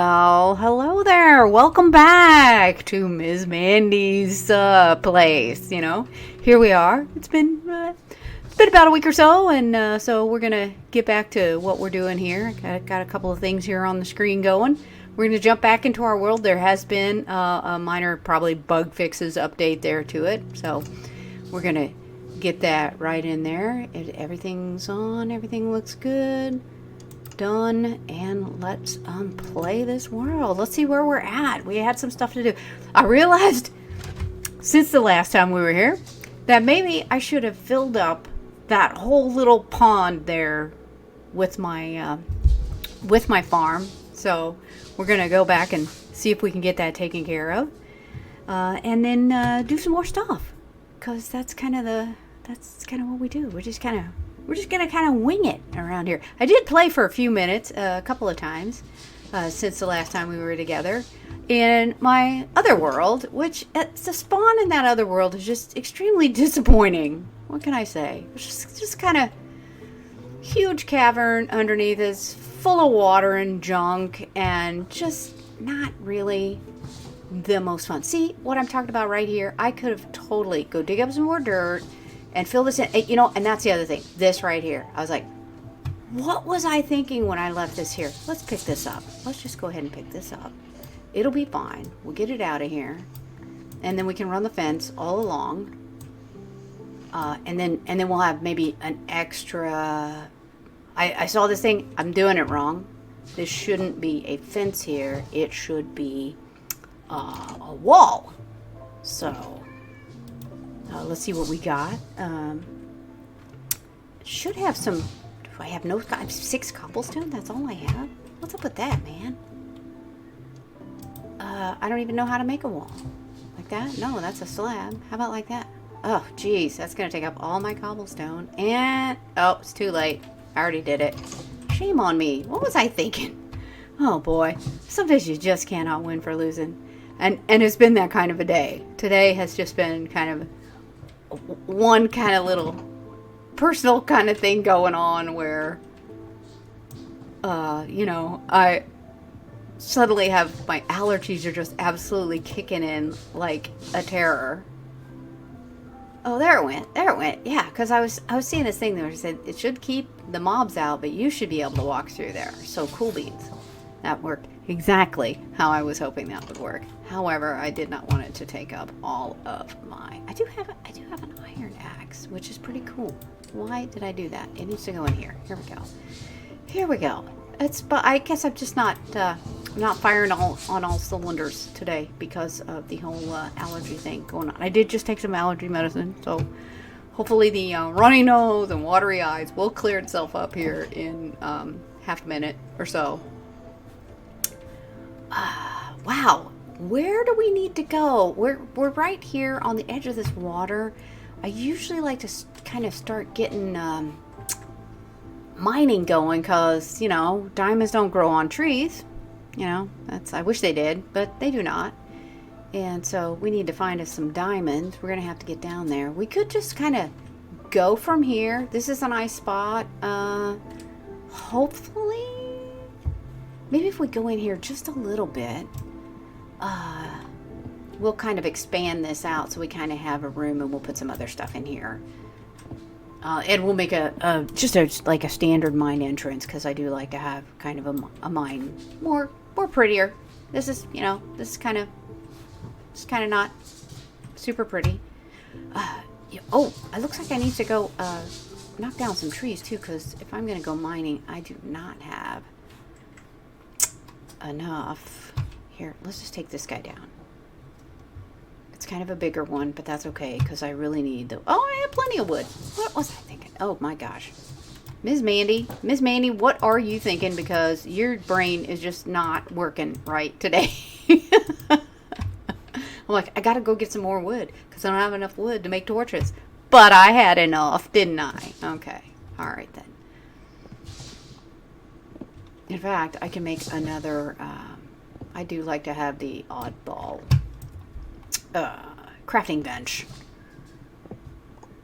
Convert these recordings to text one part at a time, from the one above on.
Oh, hello there. Welcome back to MizMandy's place. Here we are. It's been about a week or so, and so we're gonna get back to what we're doing here. Got a couple of things here on the screen going. We're gonna jump back into our world. There has been a minor, probably bug fixes update there to it, so we're gonna get that right in there. Everything's on. Everything looks good. Done, and let's play this world. Let's see where we're at. We had some stuff to do. I realized since the last time we were here that maybe I should have filled up that whole little pond there with my farm. So we're gonna go back and see if we can get that taken care of, and then do some more stuff, because that's kind of what we do. We're just gonna kind of wing it around here. I did play for a few minutes, a couple of times, since the last time we were together, in my other world, which the spawn in that other world is just extremely disappointing. What can I say? It's just kind of huge cavern underneath is full of water and junk, and just not really the most fun. See what I'm talking about right here? I could have totally go dig up some more dirt and fill this in, and that's the other thing. This right here, I was like, what was I thinking when I left this here? Let's pick this up. Let's just go ahead and pick this up. It'll be fine. We'll get it out of here, and then we can run the fence all along, and then we'll have maybe an extra. I saw this thing. I'm doing it wrong. This shouldn't be a fence here. It should be a wall. So. Let's see what we got. Should have some. Do I have no? I have 6 cobblestone. That's all I have. What's up with that, man? I don't even know how to make a wall like that. No, that's a slab. How about like that? Oh, geez, that's gonna take up all my cobblestone. And oh, it's too late. I already did it. Shame on me. What was I thinking? Oh boy, sometimes you just cannot win for losing. And it's been that kind of a day. Today has just been kind of one kind of little personal kind of thing going on where I suddenly have my allergies are just absolutely kicking in like a terror. Oh, there it went. Yeah, because I was seeing this thing there that said it should keep the mobs out, but you should be able to walk through there. So cool beans. That worked exactly how I was hoping that would work. However, I did not want it to take up all of my. I do have an iron axe, which is pretty cool. Why did I do that? It needs to go in here. Here we go. Here we go. But I guess I'm just not firing on all cylinders today because of the whole allergy thing going on. I did just take some allergy medicine, so hopefully the runny nose and watery eyes will clear itself up here in half a minute or so. Wow, where do we need to go? We're right here on the edge of this water. I usually like to kind of start getting mining going, because diamonds don't grow on trees. I wish they did, but they do not. And so we need to find us some diamonds. We're gonna have to get down there. We could just kind of go from here. This is a nice spot. Hopefully, maybe if we go in here just a little bit, we'll kind of expand this out so we kind of have a room, and we'll put some other stuff in here. And we'll make like a standard mine entrance, because I do like to have kind of a mine more prettier. This is kind of not super pretty. Oh, it looks like I need to go knock down some trees too, because if I'm gonna go mining, I do not have enough. Here, let's just take this guy down. It's kind of a bigger one, but that's okay, because I really need the. Oh, I have plenty of wood. What was I thinking? Oh my gosh, Miss Mandy, what are you thinking? Because your brain is just not working right today. I'm like, I gotta go get some more wood, because I don't have enough wood to make torches. But I had enough, didn't I? Okay, all right then. In fact, I can make another. I do like to have the oddball crafting bench.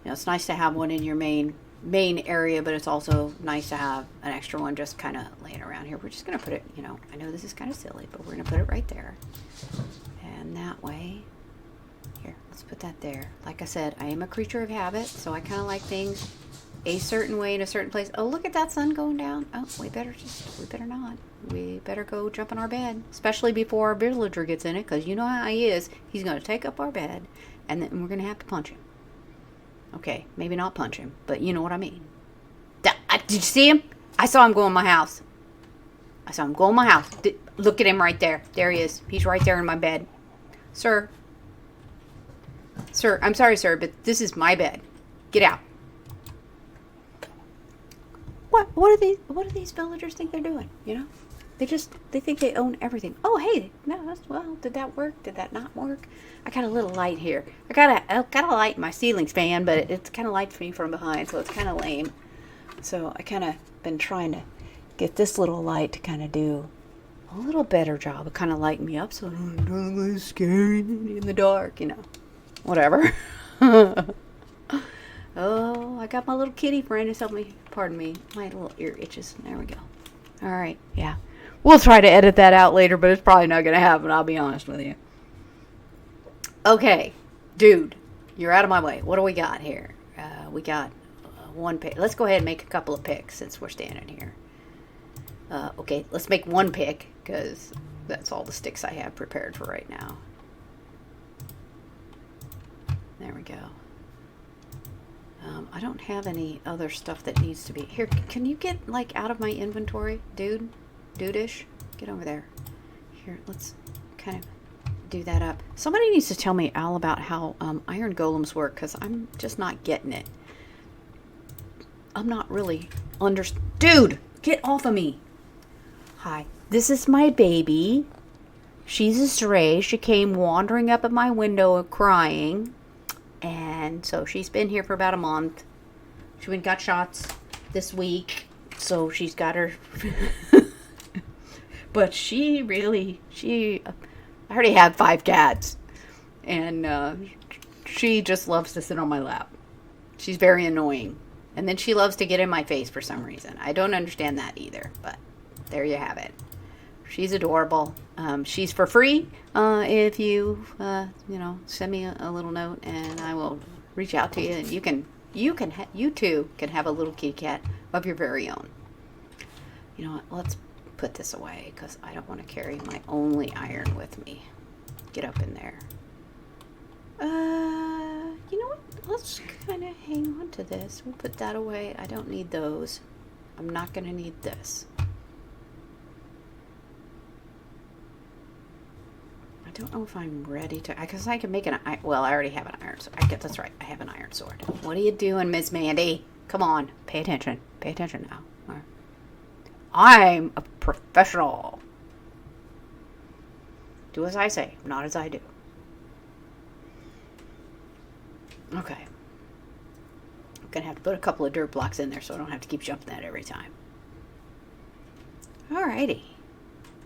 It's nice to have one in your main main area, but it's also nice to have an extra one just kind of laying around here. We're just going to put it, you know, I know this is kind of silly, but we're going to put it right there. And that way, here, let's put that there. Like I said, I am a creature of habit, so I kind of like things a certain way in a certain place. Oh, look at that sun going down. Oh, we better not. We better go jump in our bed, especially before our villager gets in it, because you know how he is. He's going to take up our bed, and then we're going to have to punch him. Okay, maybe not punch him, but you know what I mean. Did you see him? I saw him go in my house. Look at him right there. There he is. He's right there in my bed. Sir, I'm sorry, sir, but this is my bed. Get out. What do these villagers think they're doing? You know? They think they own everything. Oh, hey, no, well, did that work? Did that not work? I got a little light here. I got a light in my ceiling fan, but it's kind of light for me from behind, so it's kind of lame. So I kind of been trying to get this little light to kind of do a little better job of kind of lighting me up, so I don't look scary in the dark, you know. Whatever. Oh, I got my little kitty friend who's helping me. Pardon me, my little ear itches. There we go. All right, yeah. We'll try to edit that out later, but it's probably not going to happen, I'll be honest with you. Okay, dude, you're out of my way. What do we got here? We got one pick. Let's go ahead and make a couple of picks since we're standing here. Okay, let's make one pick, because that's all the sticks I have prepared for right now. There we go. I don't have any other stuff that needs to be... Here, can you get, like, out of my inventory, dude? Dude-ish? Get over there. Here, let's kind of do that up. Somebody needs to tell me all about how iron golems work, because I'm just not getting it. I'm not really Dude! Get off of me! Hi. This is my baby. She's a stray. She came wandering up at my window crying. And so she's been here for about a month. She went and got shots this week. So she's got her... But I already had 5 cats. And she just loves to sit on my lap. She's very annoying. And then she loves to get in my face for some reason. I don't understand that either. But there you have it. She's adorable. She's for free if you, send me a little note, and I will reach out to you. And you too can have a little kitty cat of your very own. You know what? Let's put this away because I don't want to carry my only iron with me. Get up in there. You know what? Let's kind of hang on to this. We'll put that away. I don't need those. I'm not going to need this. I don't know if I'm ready to, because I can make an, well, I already have an iron sword. That's right, I have an iron sword. What are you doing, Miss Mandy? Come on, pay attention. Pay attention now. I'm a professional. Do as I say, not as I do. Okay. I'm going to have to put a couple of dirt blocks in there so I don't have to keep jumping that every time. Alrighty.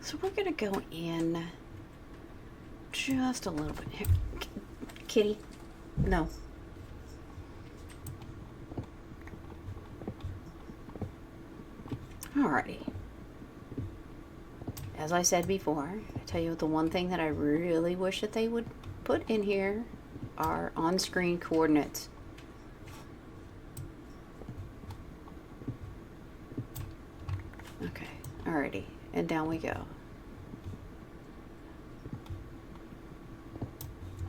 So we're going to go in just a little bit here. Kitty. No. Alrighty. As I said before, I tell you the one thing that I really wish that they would put in here are on-screen coordinates. Okay. Alrighty. And down we go.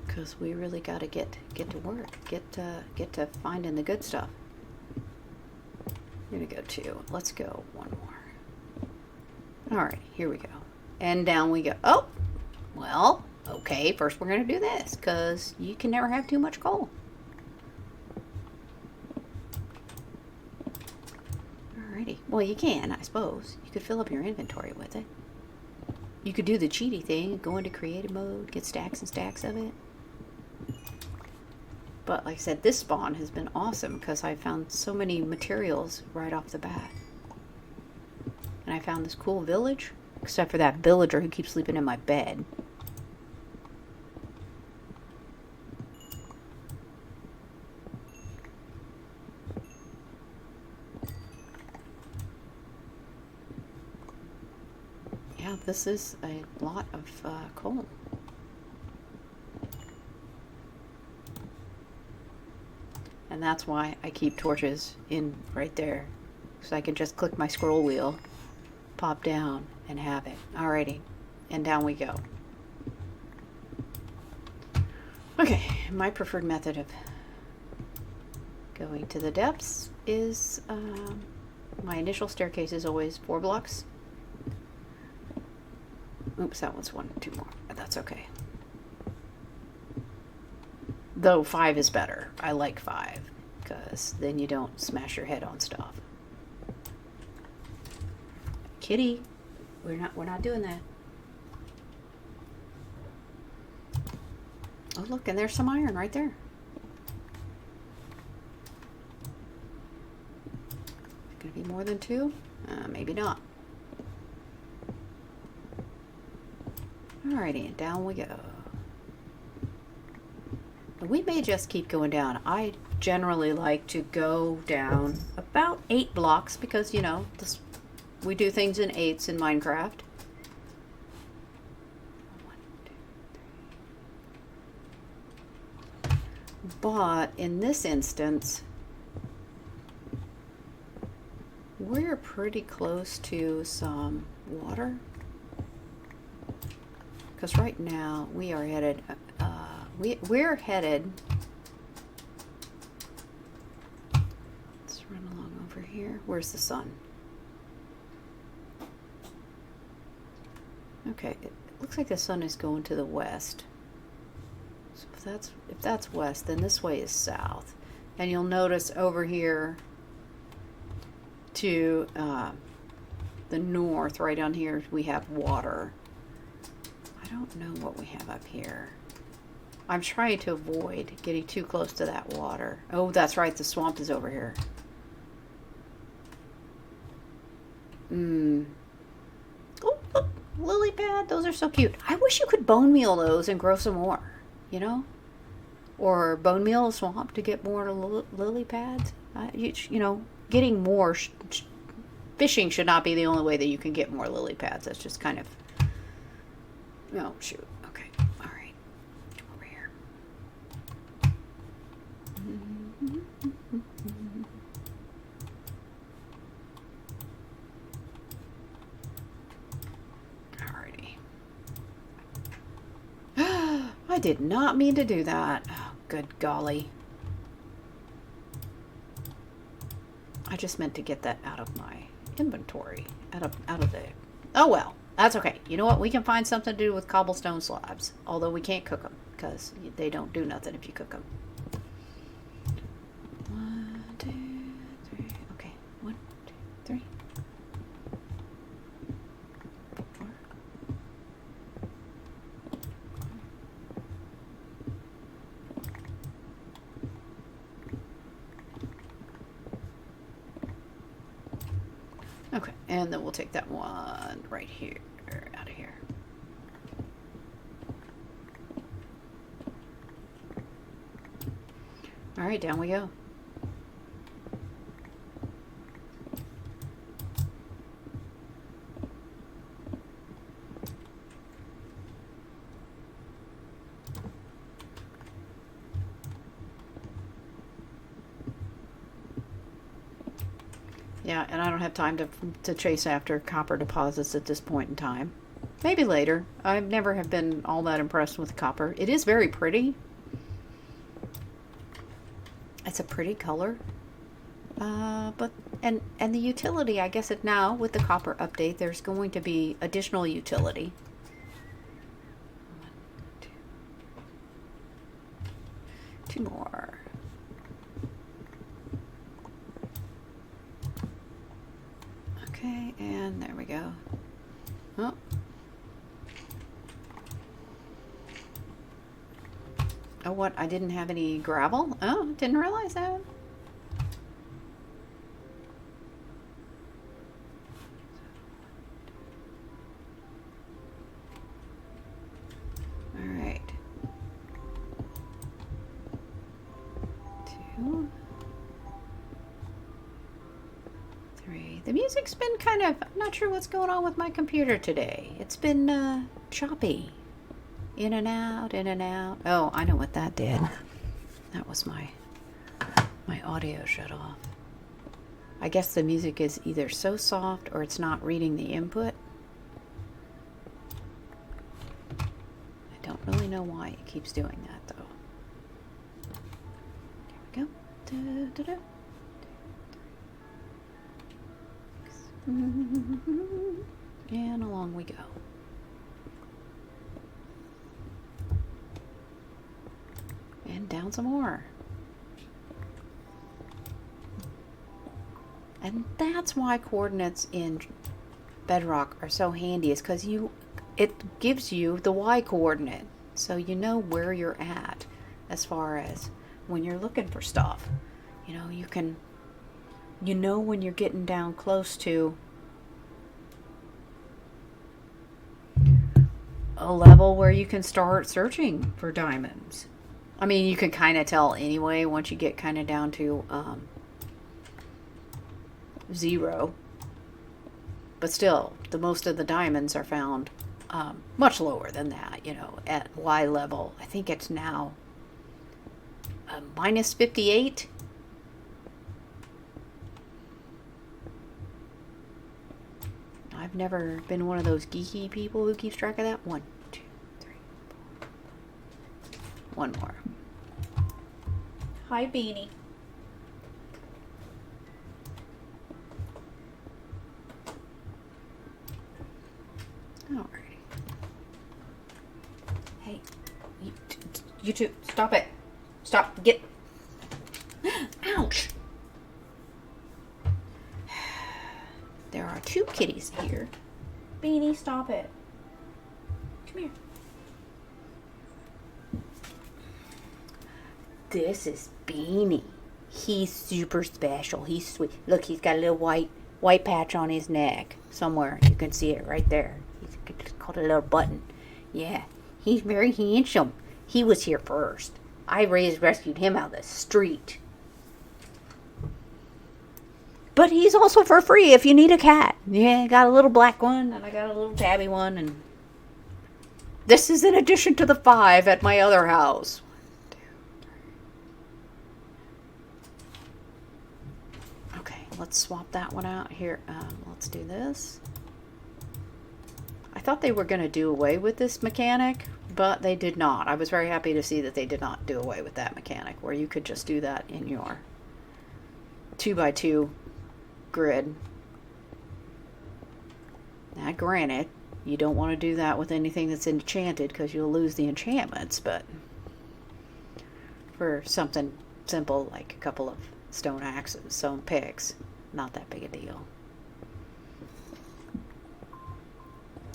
Because we really got to get to work, get to finding the good stuff. I'm gonna go 2. Let's go 1 more. All right, here we go, and down we go. Oh, well, okay. First, we're gonna do this because you can never have too much coal. Alrighty. Well, you can, I suppose. You could fill up your inventory with it. You could do the cheaty thing, go into creative mode, get stacks and stacks of it. But like I said, this spawn has been awesome because I found so many materials right off the bat. And I found this cool village, except for that villager who keeps sleeping in my bed. Yeah, this is a lot of coal. And that's why I keep torches in right there. So I can just click my scroll wheel, pop down, and have it. Alrighty. And down we go. Okay, my preferred method of going to the depths is my initial staircase is always 4 blocks. Oops, that one's 2 more, but that's okay. Though 5 is better. I like 5 because then you don't smash your head on stuff. Kitty, we're not doing that. Oh look, and there's some iron right there. Gonna be more than 2? Maybe not. Alrighty, and down we go. We may just keep going down. I generally like to go down about 8 blocks because, you know, we do things in 8s in Minecraft. 1, 2, 3. But in this instance, we're pretty close to some water. Because right now we are headed, we're headed, let's run along over here. Where's the sun? Okay, it looks like the sun is going to the west. So if that's west, then this way is south. And you'll notice over here to the north, right down here, we have water. I don't know what we have up here. I'm trying to avoid getting too close to that water. Oh, that's right, the swamp is over here. Oh, look, lily pad, those are so cute. I wish you could bone meal those and grow some more, you know? Or bone meal a swamp to get more lily pads. You know, getting more, fishing should not be the only way that you can get more lily pads. That's just kind of, oh, shoot. Okay. All right. Come over here. Alrighty. I did not mean to do that. Oh, good golly. I just meant to get that out of my inventory. Out of the... Oh, well. That's okay. You know what? We can find something to do with cobblestone slabs. Although we can't cook them. Because they don't do nothing if you cook them. 1, 2, 3. Okay. 1, 2, 3. 4. Okay. And then we'll take that one right here. Out of here. All right, down we go. Yeah, and I don't have time to chase after copper deposits at this point in time. Maybe later. I never have been all that impressed with copper. It is very pretty. It's a pretty color. But the utility, I guess now with the copper update, there's going to be additional utility. 1, 2. 2 more. Okay, and there we go. Oh. Oh, what? I didn't have any gravel? Oh, didn't realize that. All right. 2, 3. The music's been kind of, I'm not sure what's going on with my computer today. It's been choppy. In and out, in and out. Oh, I know what that did. That was my audio shut off. I guess the music is either so soft or it's not reading the input. I don't really know why it keeps doing that though. There we go. Da-da-da. And along we go. And down some more. And that's why coordinates in Bedrock are so handy, is because it gives you the Y coordinate. So you know where you're at as far as when you're looking for stuff. You know, you know when you're getting down close to a level where you can start searching for diamonds. I mean, you can kind of tell anyway once you get kind of down to 0. But still, the most of the diamonds are found much lower than that, you know, at Y level. I think it's now minus 58. I've never been one of those geeky people who keeps track of that. 1, 2, 3, 4. One more. Hi, Beanie. Alrighty. Hey, you two, stop it. Stop. Get. Ouch. There are 2 kitties here. Beanie, stop it. Come here. This is Beanie. He's super special. He's sweet. Look, he's got a little white patch on his neck. Somewhere. You can see it right there. It's called a little button. Yeah. He's very handsome. He was here first. I rescued him out of the street. But he's also for free if you need a cat. Yeah, I got a little black one, and I got a little tabby one, and this is in addition to the 5 at my other house. 1, 2, 3. Okay, let's swap that one out here. Let's do this. I thought they were going to do away with this mechanic, but they did not. I was very happy to see that they did not do away with that mechanic, where you could just do that in your 2x2 grid. Now, granted, you don't want to do that with anything that's enchanted because you'll lose the enchantments, but for something simple like a couple of stone axes, stone picks, not that big a deal.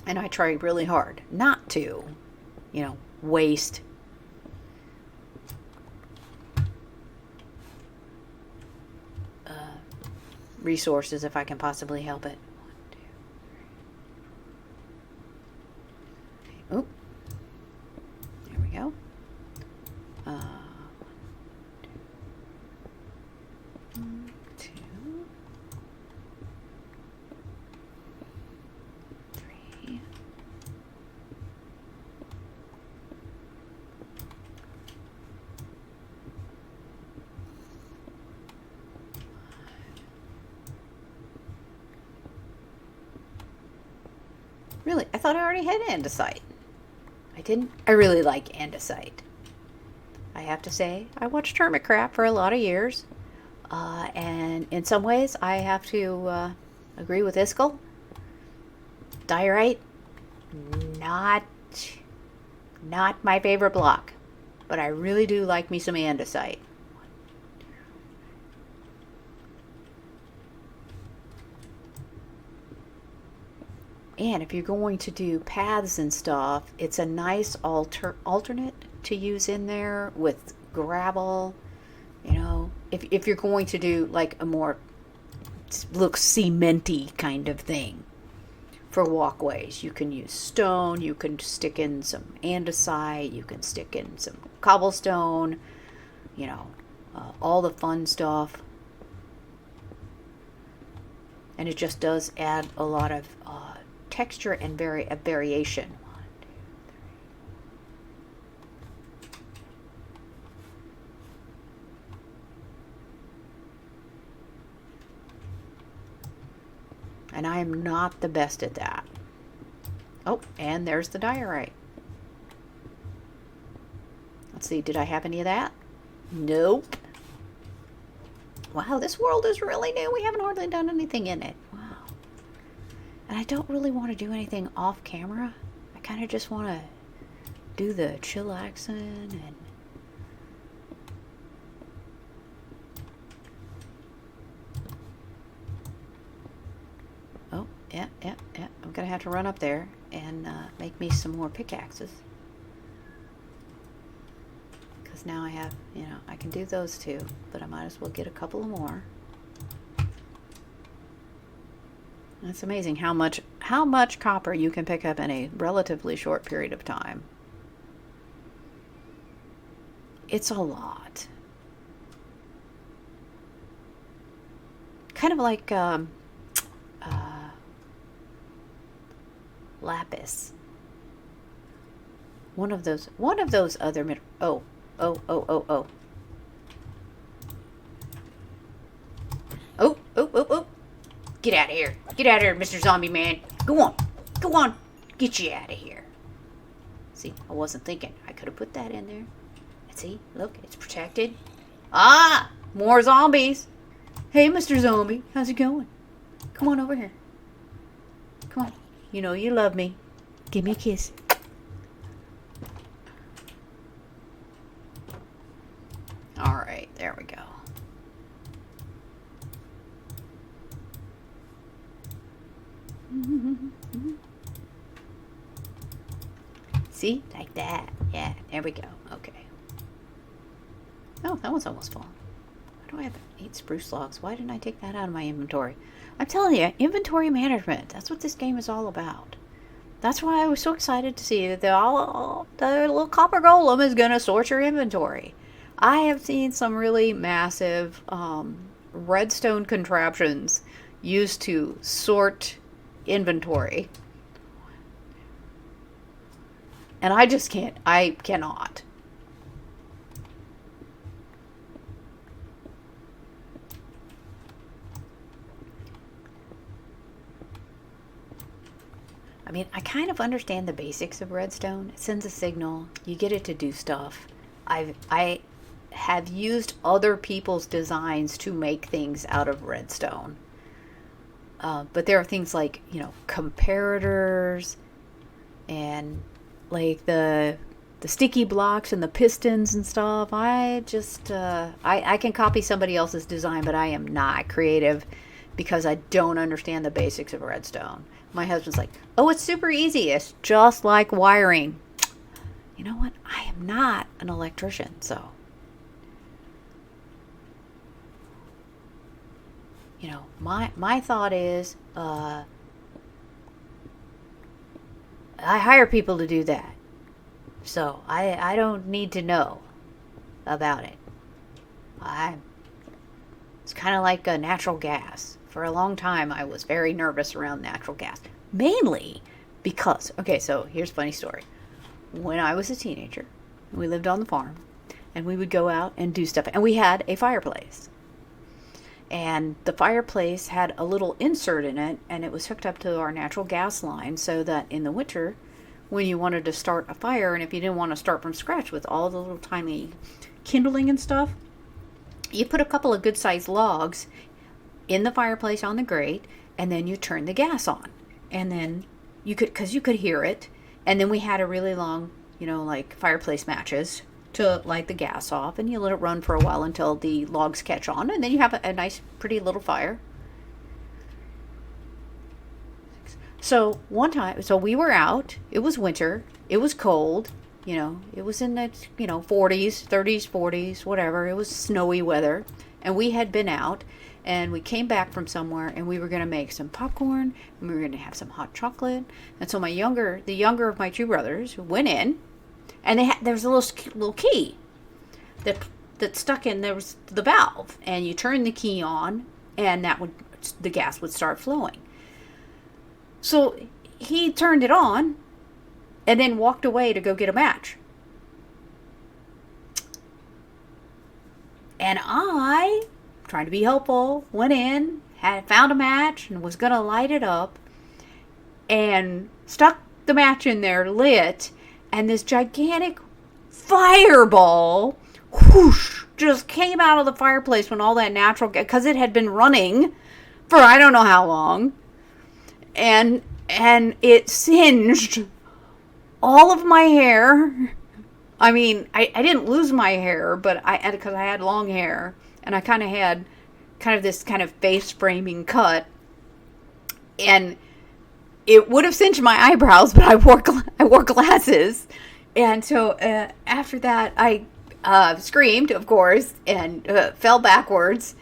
And I try really hard not to, you know, waste resources if I can possibly help it. 1, 2, 3. Oop. There we go. 1, 2, 3. Really? I thought I already had andesite. I didn't. I really like andesite. I have to say, I watched Hermitcraft for a lot of years. And in some ways, I have to agree with Iskall. Diorite, not my favorite block. But I really do like me some andesite. And if you're going to do paths and stuff, it's a nice alternate to use in there with gravel. You know, if you're going to do like a more looks cementy kind of thing for walkways, you can use stone. You can stick in some andesite. You can stick in some cobblestone. You know, all the fun stuff. And it just does add a lot of texture and variation. And I am not the best at that. Oh, and there's the diorite. Let's see, did I have any of that? Nope. Wow, this world is really new. We haven't hardly done anything in it. Wow. And I don't really want to do anything off camera. I kind of just want to do the chillaxing and oh, yeah. I'm going to have to run up there and make me some more pickaxes. Because now I have, I can do those two, but I might as well get a couple of more. It's amazing how much copper you can pick up in a relatively short period of time. It's a lot. Kind of like lapis. One of those other oh. Oh. Get out of here. Get out of here, Mr. Zombie Man. Go on. Get you out of here. See, I wasn't thinking. I could have put that in there. See, look, it's protected. Ah, more zombies. Hey, Mr. Zombie, how's it going? Come on over here. Come on. You know you love me. Give me a kiss. All right, there we go. See, like that. Yeah, there we go. Okay. Oh, that one's almost full. Why do I have 8 spruce logs? Why didn't I take that out of my inventory? I'm telling you, inventory management. That's what this game is all about. That's why I was so excited to see that the little copper golem is going to sort your inventory. I have seen some really massive redstone contraptions used to sort inventory. And I just can't. I cannot. I mean, I kind of understand the basics of redstone. It sends a signal. You get it to do stuff. I have used other people's designs to make things out of redstone. But there are things like, comparators and like the sticky blocks and the pistons and stuff. I just, I can copy somebody else's design, but I am not creative because I don't understand the basics of redstone. My husband's like, oh, it's super easy. It's just like wiring. You know what? I am not an electrician, so. My thought is, I hire people to do that. So I don't need to know about it. It's kind of like natural gas. For a long time, I was very nervous around natural gas. Mainly because, okay, so here's a funny story. When I was a teenager, we lived on the farm, and we would go out and do stuff. And we had a fireplace. And the fireplace had a little insert in it, and it was hooked up to our natural gas line so that in the winter, when you wanted to start a fire, and if you didn't want to start from scratch with all the little tiny kindling and stuff, you put a couple of good-sized logs in the fireplace on the grate, and then you turn the gas on. And then you could hear it. And then we had a really long, like fireplace matches to light the gas off, and you let it run for a while until the logs catch on, and then you have a nice, pretty little fire. So one time, we were out. It was winter. It was cold. It was in the 40s, 30s, 40s, whatever. It was snowy weather, and we had been out. And we came back from somewhere, and we were going to make some popcorn, and we were going to have some hot chocolate. And so the younger of my two brothers, went in, and there was a little key that stuck in. There was the valve, and you turn the key on, and that would the gas would start flowing. So he turned it on and then walked away to go get a match. And I, trying to be helpful, went in, found a match, and was going to light it up, and stuck the match in there, lit, and this gigantic fireball, whoosh, just came out of the fireplace when all that natural gas, because it had been running for I don't know how long, and it singed all of my hair. I mean, I didn't lose my hair, but because I had long hair, and I kind of had this kind of face framing cut, and it would have singed my eyebrows, but I wore glasses, and so after that I screamed, of course, and fell backwards,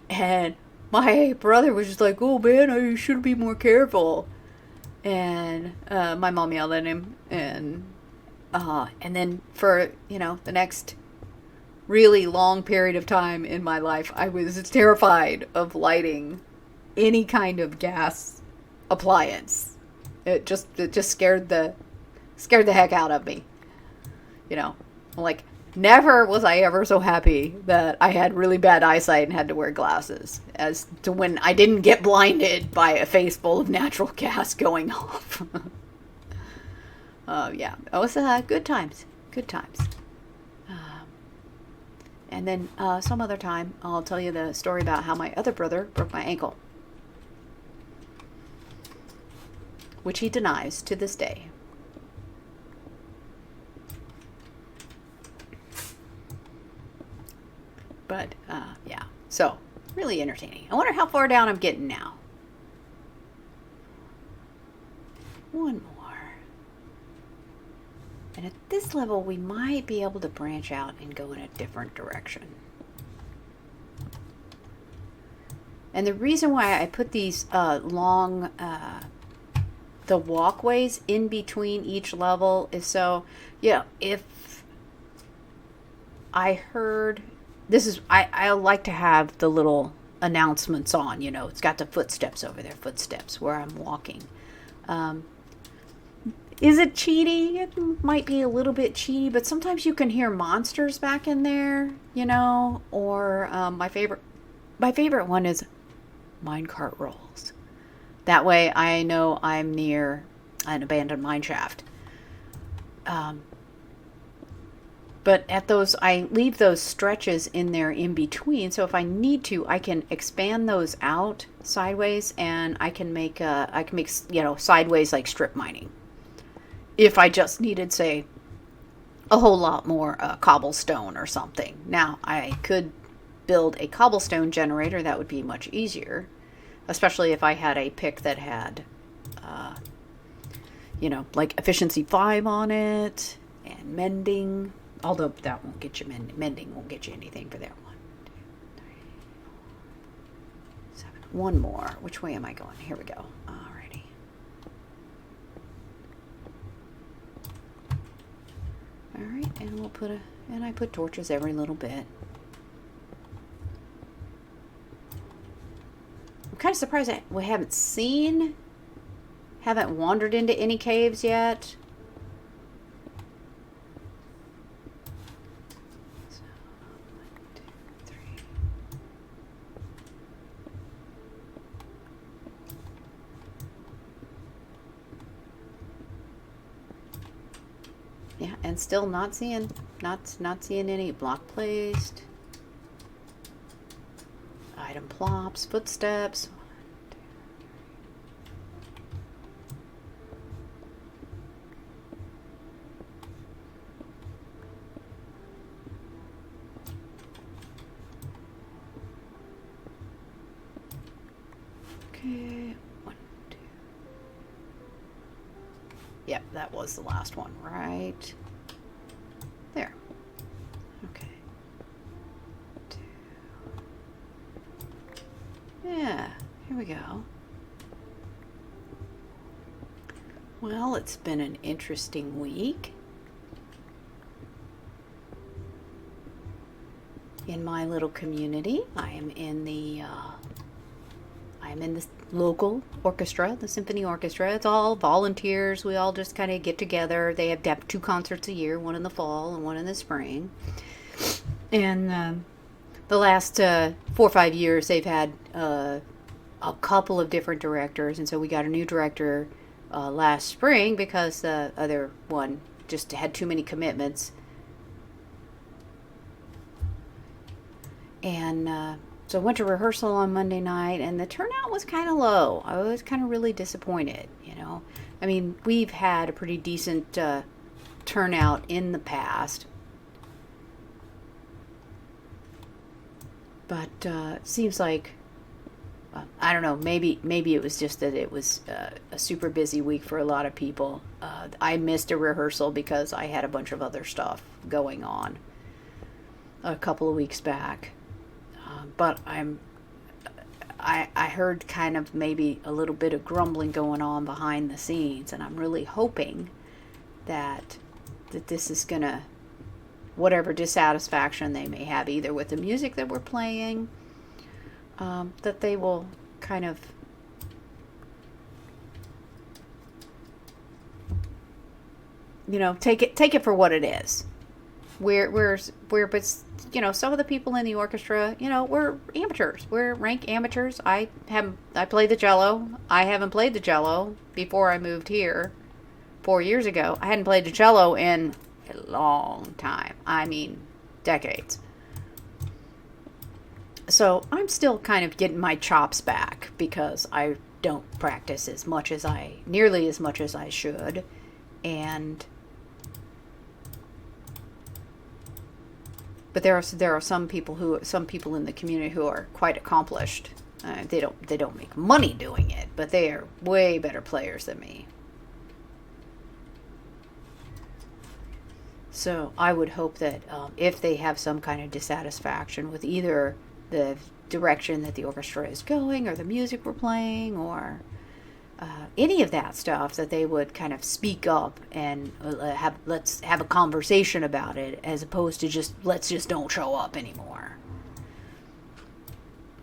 and my brother was just like, "Oh man, you should be more careful," and my mom yelled at him, and then for the next really long period of time in my life, I was terrified of lighting any kind of gas appliance. It just scared the heck out of me. Like, never was I ever so happy that I had really bad eyesight and had to wear glasses as to when I didn't get blinded by a face full of natural gas going off. Yeah, it was good times. Good times. And then some other time, I'll tell you the story about how my other brother broke my ankle, which he denies to this day. But, yeah, so really entertaining. I wonder how far down I'm getting now. One more. And at this level, we might be able to branch out and go in a different direction. And the reason why I put these long, the walkways in between each level is so, if I heard, I like to have the little announcements on, it's got the footsteps over there, footsteps where I'm walking. Is it cheaty? It might be a little bit cheaty, but sometimes you can hear monsters back in there, or my favorite one is minecart rolls. That way I know I'm near an abandoned mine shaft. But at those, I leave those stretches in there in between, so if I need to, I can expand those out sideways, and I can make sideways like strip mining. If I just needed, say, a whole lot more cobblestone or something. Now, I could build a cobblestone generator. That would be much easier, especially if I had a pick that had, like efficiency 5 on it and mending. Although that won't get you mending won't get you anything for that one. 2, 3, 4, 7. One more. Which way am I going? Here we go. Alrighty. Alright, and we'll I put torches every little bit. I'm kind of surprised that we haven't wandered into any caves yet. So, 1, 2, 3. Yeah, and still not seeing any block placed. Item plops, footsteps. 1, 2, 3. Okay, 1, 2. Yep, that was the last one, right there. Okay. 2. Yeah, here we go. Well, it's been an interesting week in my little community. I am in the I'm in the local orchestra, the symphony orchestra. It's all volunteers. We all just kind of get together. They have 2 concerts a year, one in the fall and one in the spring. And the last 4 or 5 years, they've had a couple of different directors. And so we got a new director last spring because the other one just had too many commitments. And so I went to rehearsal on Monday night, and the turnout was kind of low. I was kind of really disappointed, you know. I mean, we've had a pretty decent turnout in the past. But it seems like, I don't know, maybe it was just that it was a super busy week for a lot of people. I missed a rehearsal because I had a bunch of other stuff going on a couple of weeks back. But I heard kind of maybe a little bit of grumbling going on behind the scenes, and I'm really hoping that this is gonna, whatever dissatisfaction they may have either with the music that we're playing, that they will kind of take it for what it is. But some of the people in the orchestra, we're amateurs. We're rank amateurs. I played the cello. I haven't played the cello before I moved here 4 years ago. I hadn't played the cello in a long time. I mean, decades. So I'm still kind of getting my chops back because I don't practice nearly as much as I should. But there are some people in the community who are quite accomplished. They don't make money doing it, but they are way better players than me. So I would hope that if they have some kind of dissatisfaction with either the direction that the orchestra is going, or the music we're playing, or any of that stuff, that they would kind of speak up and let's have a conversation about it, as opposed to let's just don't show up anymore.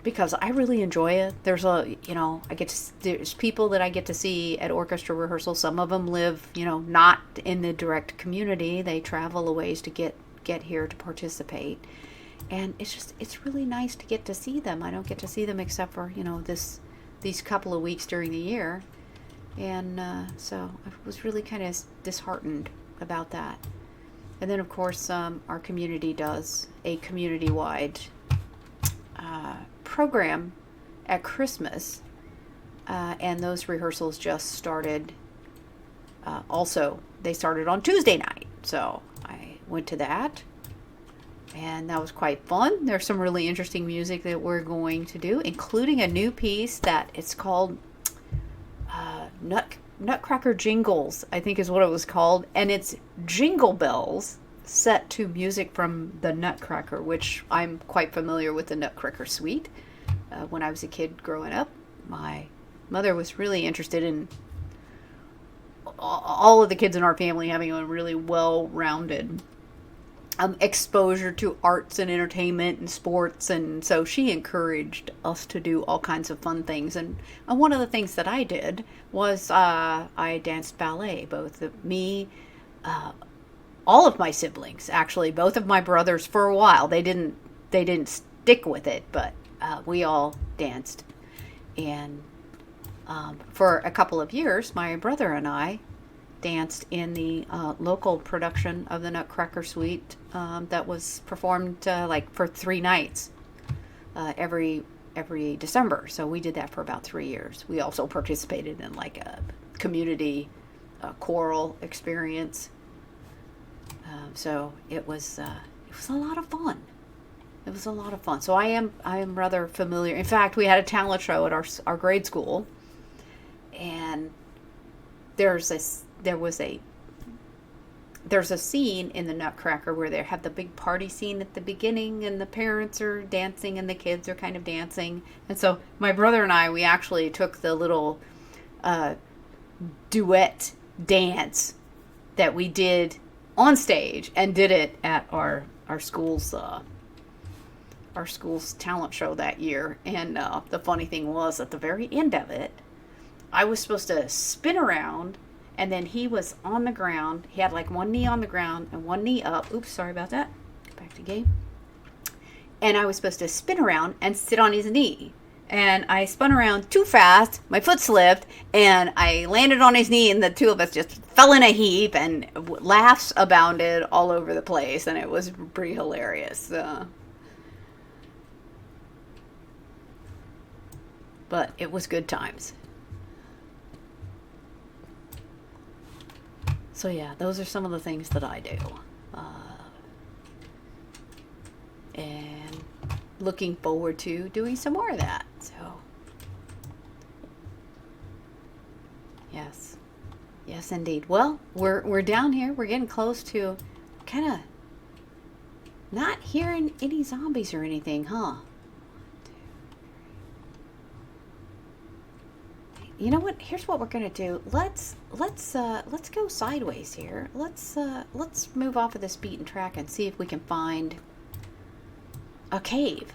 Because I really enjoy it. There's there's people that I get to see at orchestra rehearsal. Some of them live, not in the direct community. They travel a ways to get here to participate. And it's really nice to get to see them. I don't get to see them except for, these couple of weeks during the year. And so I was really kind of disheartened about that. And then, of course, our community does a community-wide program at Christmas. And those rehearsals just started. Also, they started on Tuesday night. So I went to that. And that was quite fun. There's some really interesting music that we're going to do, including a new piece that it's called Nutcracker Jingles, I think is what it was called. And it's jingle bells set to music from the Nutcracker, which I'm quite familiar with the Nutcracker suite. When I was a kid growing up, my mother was really interested in all of the kids in our family having a really well-rounded exposure to arts and entertainment and sports, and so she encouraged us to do all kinds of fun things. And one of the things that I did was I danced ballet. Both me, all of my siblings, actually, both of my brothers for a while. They didn't stick with it, but we all danced. And for a couple of years, my brother and I danced in the local production of the Nutcracker Suite that was performed for 3 nights every December. So we did that for about 3 years. We also participated in a community choral experience. So it was a lot of fun. It was a lot of fun. So I am rather familiar. In fact, we had a talent show at our grade school, and there's a scene in the Nutcracker where they have the big party scene at the beginning, and the parents are dancing and the kids are kind of dancing. And so my brother and I, we actually took the little duet dance that we did on stage and did it at our school's our school's talent show that year. And the funny thing was, at the very end of it, I was supposed to spin around, and then he was on the ground. He had like one knee on the ground and one knee up. Oops, sorry about that. Back to game. And I was supposed to spin around and sit on his knee. And I spun around too fast. My foot slipped, and I landed on his knee, and the two of us just fell in a heap, and laughs abounded all over the place, and it was pretty hilarious. But it was good times. So yeah, those are some of the things that I do. And looking forward to doing some more of that. So yes. Yes, indeed. Well, we're down here. We're getting close to kind of not hearing any zombies or anything, huh? You know what? Here's what we're gonna do. Let's go sideways here. Let's move off of this beaten track and see if we can find a cave.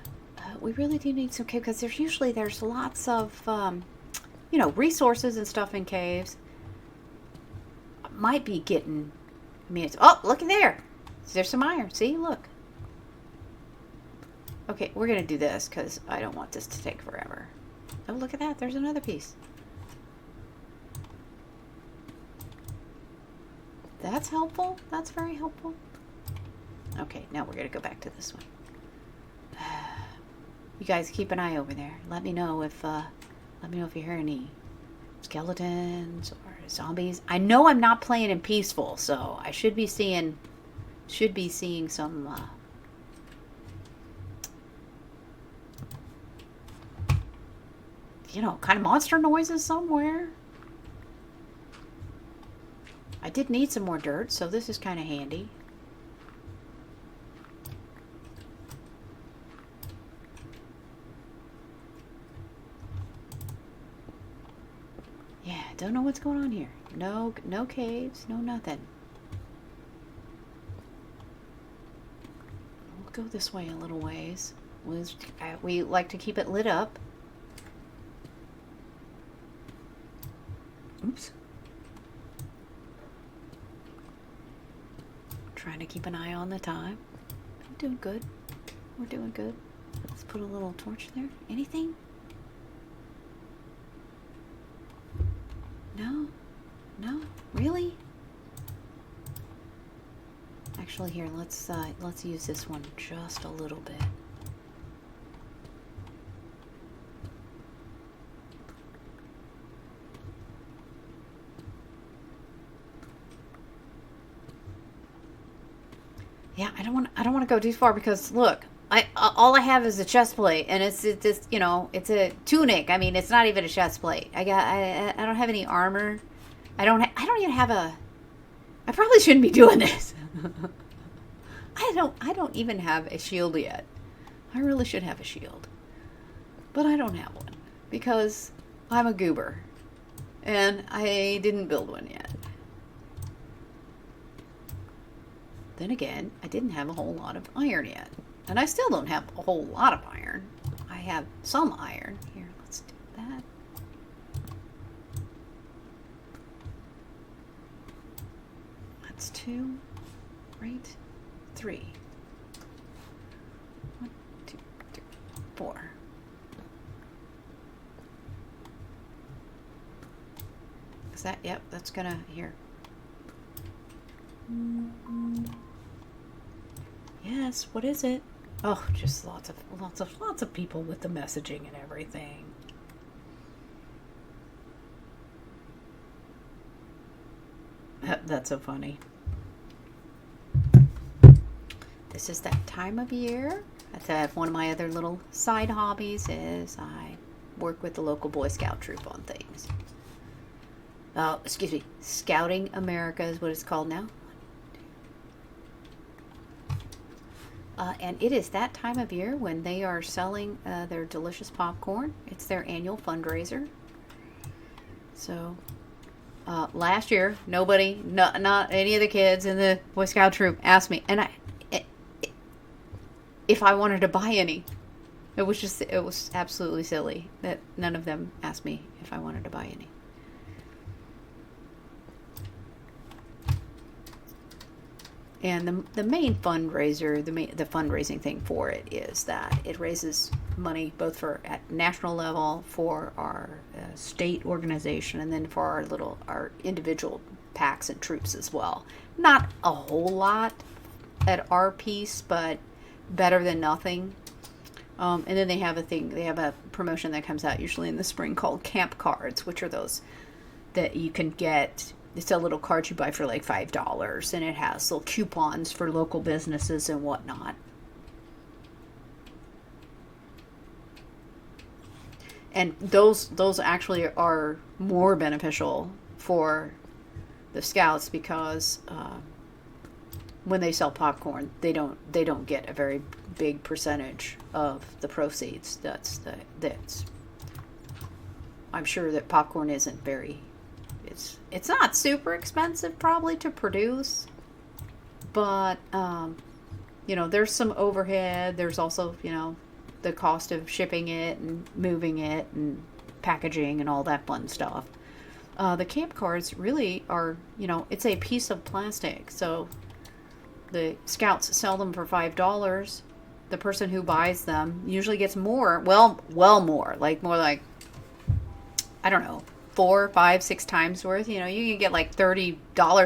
We really do need some cave, because there's lots of resources and stuff in caves. Might be getting. I mean, oh, look at there. There's some iron. See, look. Okay, we're gonna do this because I don't want this to take forever. Oh, look at that. There's another piece. That's helpful. That's very helpful. Okay, now we're gonna go back to this one. You guys keep an eye over there. Let me know if you hear any skeletons or zombies. I know I'm not playing in peaceful, so I should be seeing some kind of monster noises somewhere. I did need some more dirt, so this is kind of handy. Yeah, don't know what's going on here. No caves, no nothing. We'll go this way a little ways. We like to keep it lit up. Oops. Trying to keep an eye on the time. I'm doing good. We're doing good. Let's put a little torch there. Anything? No? No? Really? Actually, here, let's use this one just a little bit. Yeah, I don't want to go too far, because look, all I have is a chest plate, and it's just, it's a tunic. I mean, it's not even a chest plate. I don't have any armor. I don't even have a. I probably shouldn't be doing this. I don't even have a shield yet. I really should have a shield, but I don't have one because I'm a goober, and I didn't build one yet. Then again, I didn't have a whole lot of iron yet. And I still don't have a whole lot of iron. I have some iron. Here, let's do that. That's 2, right? 3. 1, 2, 3, 4. Is that, yep, that's gonna, here. Yes, what is it? Oh, just lots of people with the messaging and everything. That's so funny. This is that time of year. That's one of my other little side hobbies is I work with the local Boy Scout troop on things. Oh, excuse me. Scouting America is what it's called now. And it is that time of year when they are selling their delicious popcorn. It's their annual fundraiser. So, last year, nobody, not any of the kids in the Boy Scout troop asked me. And if I wanted to buy any. It was absolutely silly that none of them asked me if I wanted to buy any. And the main fundraiser, the fundraising thing for it is that it raises money both for at national level for our state organization, and then for our individual packs and troops as well. Not a whole lot at our piece, but better than nothing. And then they have a promotion that comes out usually in the spring called camp cards, which are those that you can get. It's a little card you buy for like $5, and it has little coupons for local businesses and whatnot. And those actually are more beneficial for the scouts because when they sell popcorn, they don't get a very big percentage of the proceeds. That's I'm sure that popcorn isn't very. It's not super expensive probably to produce, but there's some overhead. There's also the cost of shipping it and moving it and packaging and all that fun stuff. The camp cards really are, it's a piece of plastic. So the scouts sell them for $5. The person who buys them usually gets more, well more like, I don't know, 4, 5, 6 times worth. You can get like $30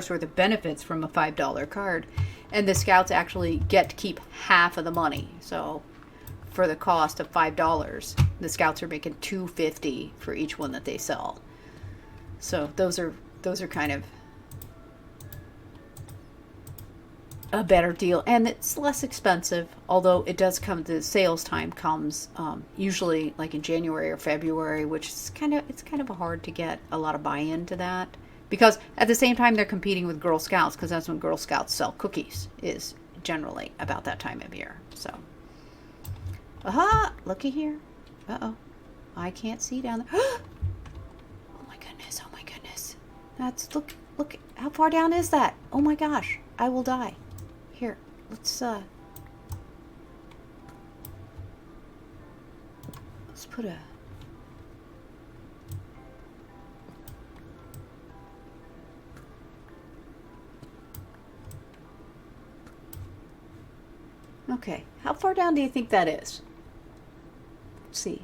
worth of benefits from a $5 card. And the scouts actually get to keep half of the money. So for the cost of $5, the scouts are making $2.50 for each one that they sell. So those are kind of a better deal, and it's less expensive, although it does come, the sales time comes usually like in January or February, which is kind of hard to get a lot of buy-in to that, because at the same time they're competing with Girl Scouts, because that's when Girl Scouts sell cookies, is generally about that time of year. So aha, looky here. I can't see down there. Oh my goodness, that's look how far down is that? Oh my gosh, I will die. Here, let's put a okay, how far down do you think that is? Let's see.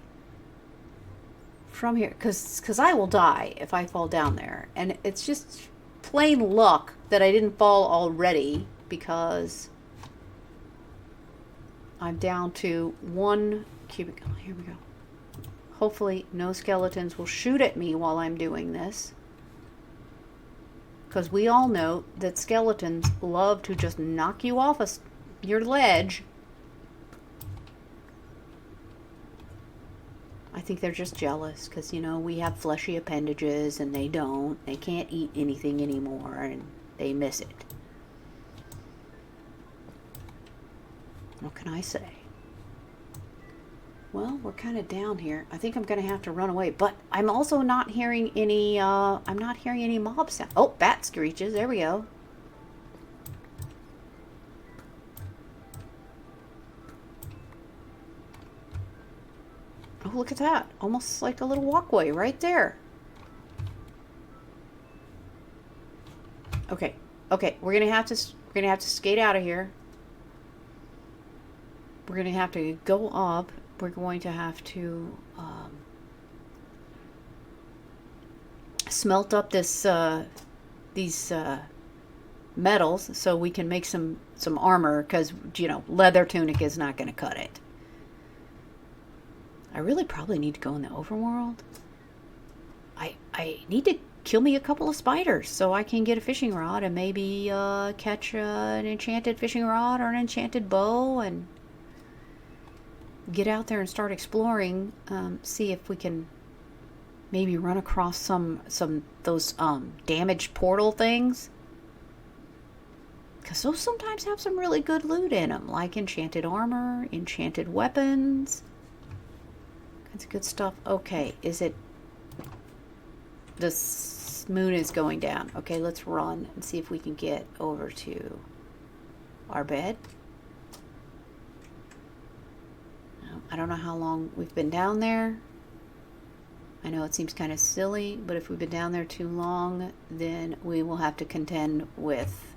From here, because I will die if I fall down there, and it's just plain luck that I didn't fall already, because I'm down to 1 cubic. Oh, here we go. Hopefully no skeletons will shoot at me while I'm doing this, because we all know that skeletons love to just knock you off your ledge. I think they're just jealous because, we have fleshy appendages and they don't. They can't eat anything anymore and they miss it. What can I say? Well, we're kind of down here. I think I'm going to have to run away, but I'm also not hearing any, I'm not hearing any mob sound. Oh, bat screeches. There we go. Oh, look at that. Almost like a little walkway right there. Okay. We're going to have to skate out of here. We're going to have to go up. We're going to have to smelt up these metals so we can make some armor, because leather tunic is not going to cut it. I really probably need to go in the overworld. I need to kill me a couple of spiders so I can get a fishing rod and maybe catch an enchanted fishing rod or an enchanted bow and get out there and start exploring. See if we can maybe run across some those damaged portal things, because those sometimes have some really good loot in them, like enchanted armor, enchanted weapons. That's good stuff. Okay, the moon is going down. Okay, let's run and see if we can get over to our bed. I don't know how long we've been down there. I know it seems kind of silly, but if we've been down there too long, then we will have to contend with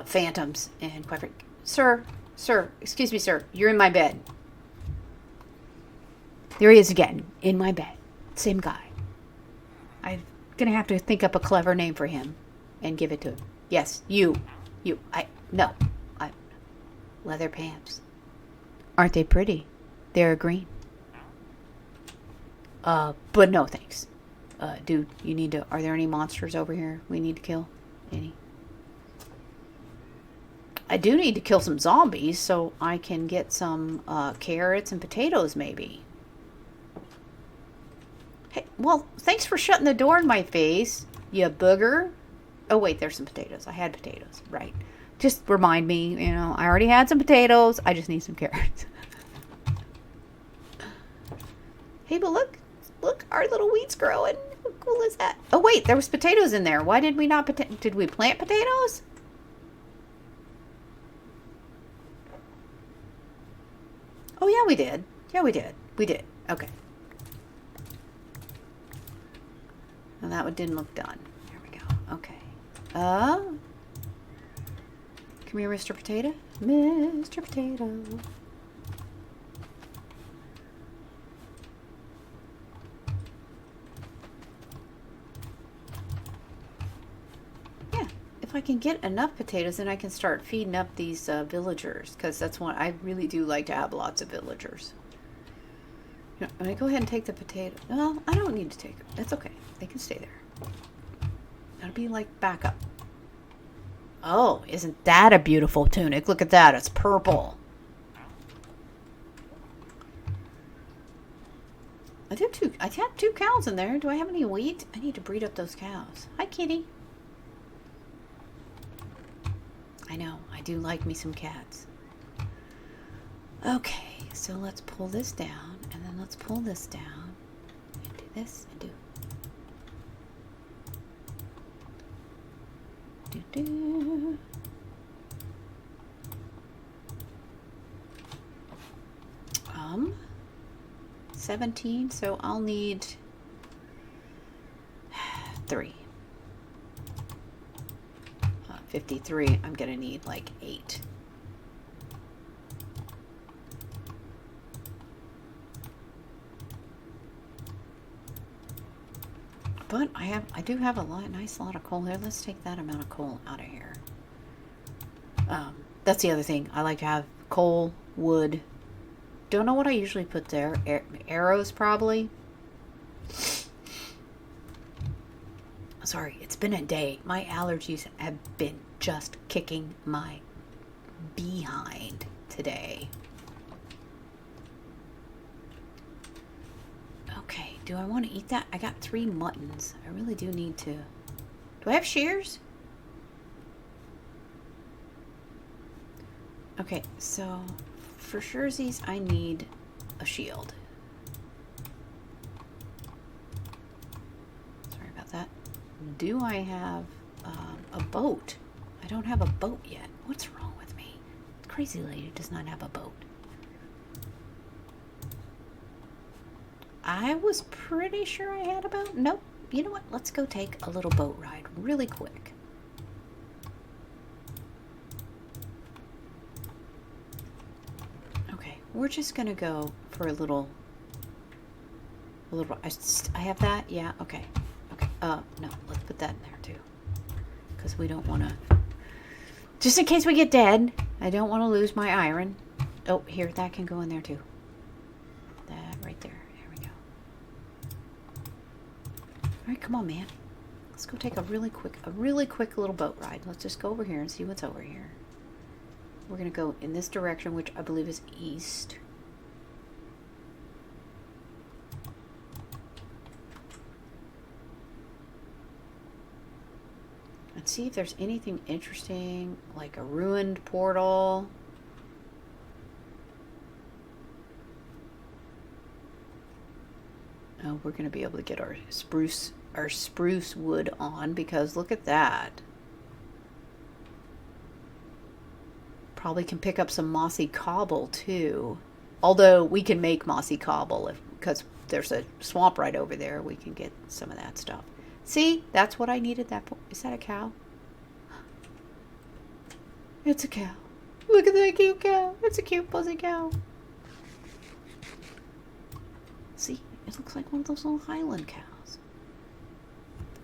phantoms and quite frankly, sir, excuse me, sir, you're in my bed. There he is again, in my bed. Same guy. I'm gonna have to think up a clever name for him and give it to him. Yes, you, leather pants. Aren't they pretty? They're green. But no thanks. Dude, you need to, are there any monsters over here we need to kill? Any? I do need to kill some zombies so I can get some carrots and potatoes maybe. Hey, well, thanks for shutting the door in my face, you booger. Oh wait, there's some potatoes. I had potatoes, right. Just remind me, you know, I already had some potatoes. I just need some carrots. Hey, but look, our little wheat's growing. How cool is that? Oh wait, there was potatoes in there. Why did we not, did we plant potatoes? Oh yeah, we did. Yeah, we did. We did. Okay. Well, that one didn't look done. There we go. Okay. Come here, Mr. Potato. Mr. Potato. Yeah, if I can get enough potatoes, then I can start feeding up these villagers, because that's one I really do like to have lots of villagers. You know, I'm gonna go ahead and take the potato. No, I don't need to take them. That's okay. They can stay there. That'll be like backup. Oh, isn't that a beautiful tunic? Look at that. It's purple. I have two cows in there. Do I have any wheat? I need to breed up those cows. Hi, kitty. I know. I do like me some cats. Okay, so let's pull this down, and then let's pull this down, and do this, and do. Do. 17, so I'll need 3. 53, I'm gonna need like 8. But I do have a nice lot of coal there. Let's take that amount of coal out of here. That's the other thing. I like to have coal, wood. Don't know what I usually put there. Arrows, probably. Sorry, it's been a day. My allergies have been just kicking my behind today. Okay, do I want to eat that? I got 3 muttons. I really do need to. Do I have shears? Okay, so for surezies, I need a shield. Sorry about that. Do I have a boat? I don't have a boat yet. What's wrong with me? The crazy lady does not have a boat. I was pretty sure I had a boat. Nope. You know what? Let's go take a little boat ride really quick. Okay, we're just gonna go for a little. I have that. Yeah. Okay. Okay. No. Let's put that in there too, because we don't want to. Just in case we get dead, I don't want to lose my iron. Oh, here, that can go in there too. That right there. All right, come on, man. Let's go take a really quick little boat ride. Let's just go over here and see what's over here. We're going to go in this direction, which I believe is east. Let's see if there's anything interesting, like a ruined portal. Oh, we're going to be able to get our spruce wood on, because look at that. Probably can pick up some mossy cobble too. Although we can make mossy cobble because there's a swamp right over there. We can get some of that stuff. See, that's what I needed that for. Is that a cow? It's a cow. Look at that cute cow. It's a cute fuzzy cow. See, it looks like one of those little Highland cows.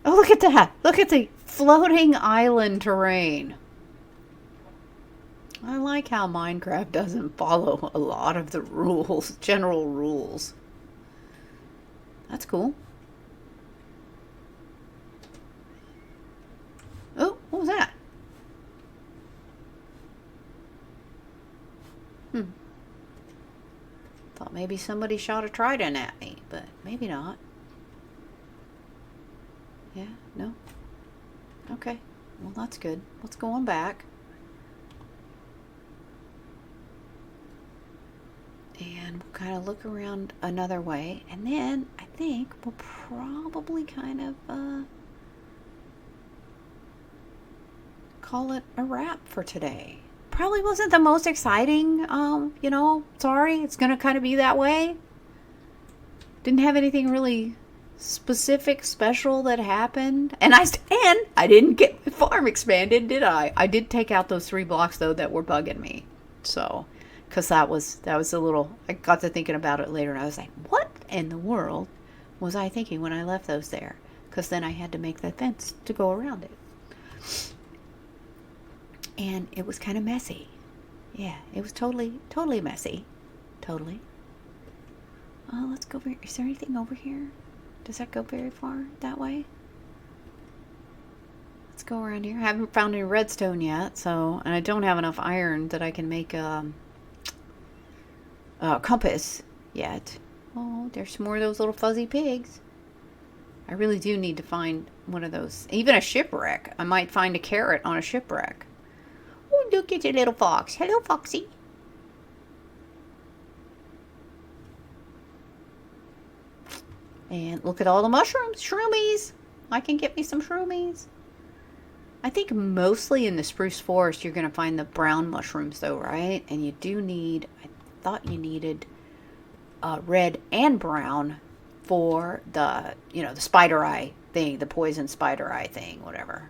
Oh, look at that. Look at the floating island terrain. I like how Minecraft doesn't follow a lot of the rules, general rules. That's cool. Oh, what was that? Thought maybe somebody shot a trident at me, but maybe not. Yeah, no. Okay, well that's good. Let's go on back. And we'll kind of look around another way, and then I think we'll probably kind of call it a wrap for today. Probably wasn't the most exciting, you know, sorry, it's gonna kind of be that way. Didn't have anything really specific, special that happened, and I didn't get my farm expanded, did I? I did take out those 3 blocks though that were bugging me, so. Because that was a little, I got to thinking about it later, and I was like, what in the world was I thinking when I left those there? Because then I had to make the fence to go around it. And it was kind of messy. Yeah, it was totally messy. Totally. Oh, let's go over here. Is there anything over here? Does that go very far that way? Let's go around here. I haven't found any redstone yet, so, and I don't have enough iron that I can make compass yet. Oh, there's more of those little fuzzy pigs. I really do need to find one of those. Even a shipwreck. I might find a carrot on a shipwreck. Oh, look at your little fox. Hello, Foxy. And look at all the mushrooms. Shroomies. I can get me some shroomies. I think mostly in the spruce forest you're going to find the brown mushrooms though, right? And you do need, I thought you needed red and brown for the, you know, the spider eye thing, the poison spider eye thing, whatever.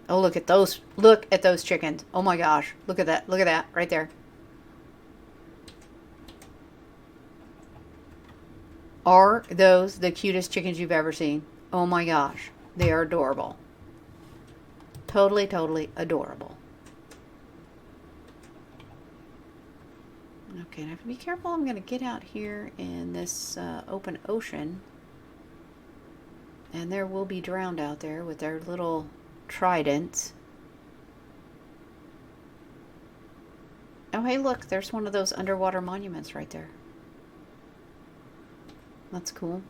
Oh, look at those. Look at those chickens. Oh my gosh. Look at that. Look at that right there. Are those the cutest chickens you've ever seen? Oh my gosh. They are adorable. Totally adorable. Okay, I have to be careful. I'm going to get out here in this open ocean. And there will be drowned out there with their little tridents. Oh, hey, look. There's one of those underwater monuments right there. That's cool.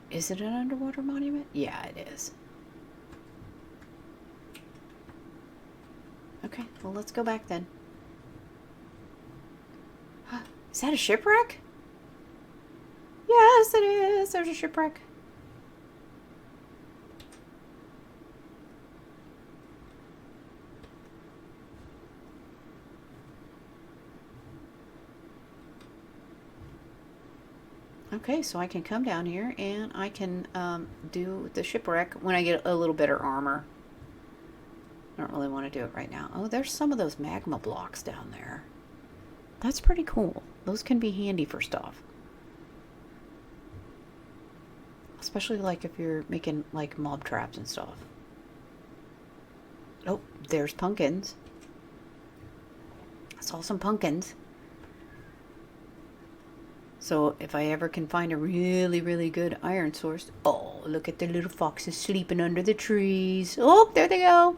Is it an underwater monument? Yeah, it is. Okay, well, let's go back then. Is that a shipwreck? Yes, it is. There's a shipwreck. Okay, so I can come down here and I can do the shipwreck when I get a little better armor. I don't really want to do it right now. Oh, there's some of those magma blocks down there. That's pretty cool. Those can be handy for stuff. Especially like if you're making like mob traps and stuff. Oh, there's pumpkins. I saw some pumpkins. So if I ever can find a really good iron source. Oh, look at the little foxes sleeping under the trees. Oh, there they go.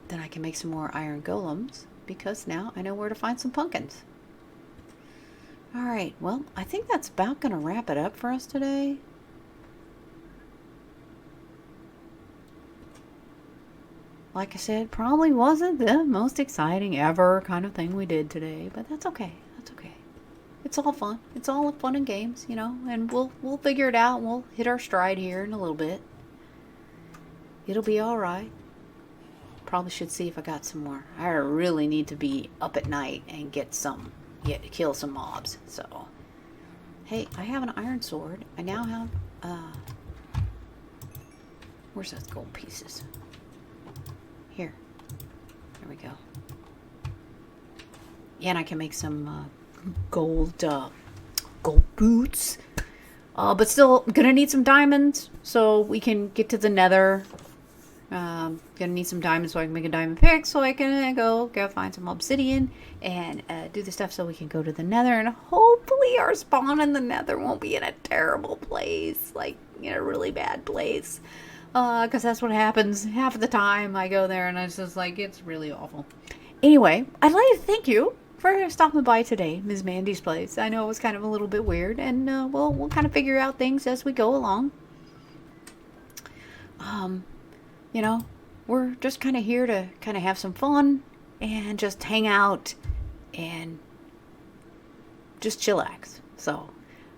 Then I can make some more iron golems because now I know where to find some pumpkins. Alright, well, I think that's about going to wrap it up for us today. Like I said, probably wasn't the most exciting ever kind of thing we did today, but that's okay. That's okay. It's all fun. It's all fun and games, you know, and we'll figure it out. We'll hit our stride here in a little bit. It'll be all right. Probably should see if I got some more. I really need to be up at night and kill some mobs. So, hey, I have an iron sword. I now have, where's those gold pieces? Here. There we go. Yeah, and I can make some, gold boots. But still gonna need some diamonds so we can get to the nether. Gonna need some diamonds so I can make a diamond pick, so I can go find some obsidian and do the stuff so we can go to the nether, and hopefully our spawn in the nether won't be in a terrible place, like in a really bad place, because that's what happens half of the time I go there, and it's just like, it's really awful. Anyway, I'd like to thank you for stopping by today, MizMandy's Place. I know it was kind of a little bit weird, and we'll kind of figure out things as we go along. You know, we're just kind of here to kind of have some fun and just hang out and just chillax. So,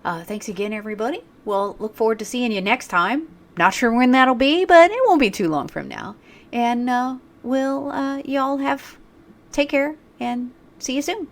thanks again, everybody. We'll look forward to seeing you next time. Not sure when that'll be, but it won't be too long from now. And y'all take care and see you soon.